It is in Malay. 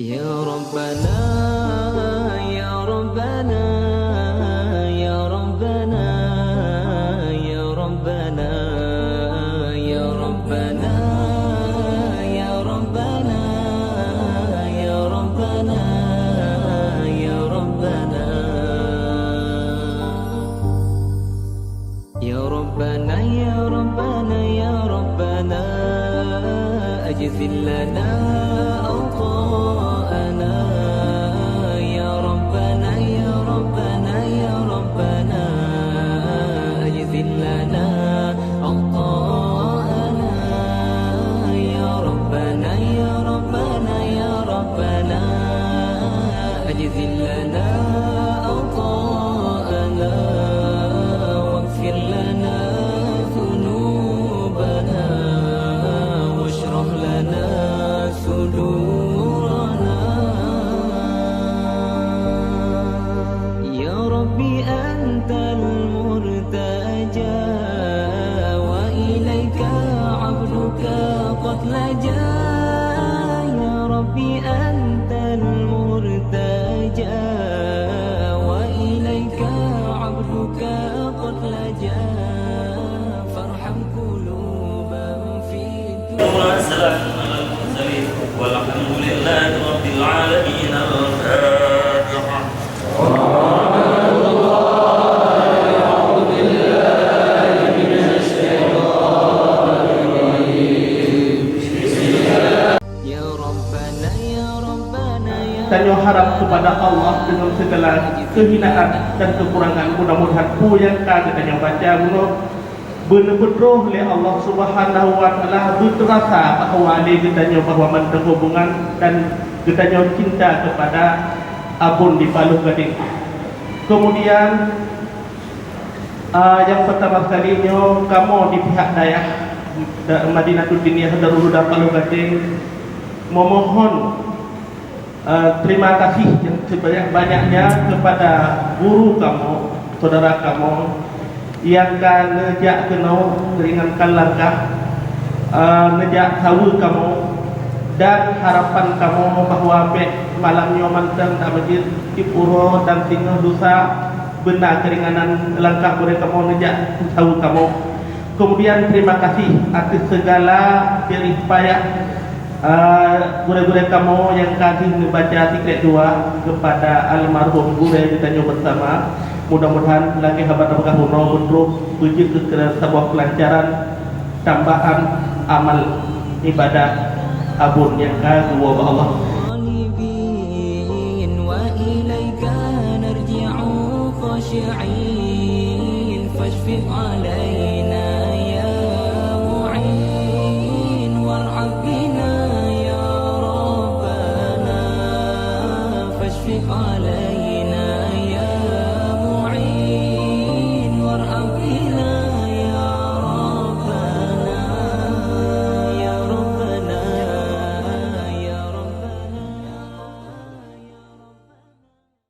Ya Rabbana, Ya Rabbana, Ya Rabbana, Ya Rabbana, Ya Rabbana, Ya Rabbana, Ya Rabbana, Ya Rabbana, Ya Rabbana, Ya Rabbana, Ya Rabbana, ajzil lana أعطاءنا يا ربنا يا ربنا يا ربنا أجزل لنا أعطاءنا يا ربنا يا ربنا يا ربنا أجزل لنا أعطاءنا واغفر لنا ذنوبنا واشرح لنا صدورنا يا ربي أنت المرتجى وإليك عبدك قد لجا يا ربي أنت المرتجى وإليك عبدك قد لجا فارحم قلوبا في والحمد لله رب العالمين. الفاتحة. Dan yang harap kepada Allah dengan segala kehinaan dan kekurangan, mudah-mudahan pu yang kita yang baca benar-benar oleh Allah Subhanahu wa taala berterasa bahawa kita bahwa hubungan dan kita cinta kepada Abun di Paluh Gading. Kemudian yang pertama sekalinya kamu di pihak Dayah Madinatul Diniyah Darul Huda Paluh Gading memohon terima kasih yang sebanyak-banyaknya kepada guru kamu, saudara kamu yang kan nejak kena meringankan langkah, nejak tahu kamu dan harapan kamu bahawa malamnya mantang tak masjid Cipuro dan tinggal dosa benar keringanan langkah boleh kamu nejak tahu kamu. Kemudian terima kasih atas segala jerih payah guru-guru kamu yang kasih membaca tikret dua kepada almarhum guru yang ditanya bersama. Mudah-mudahan lagi habat-habat kuno betul puji ke sebuah kelancaran tambahan amal ibadah abun yang kedua Allah. علينا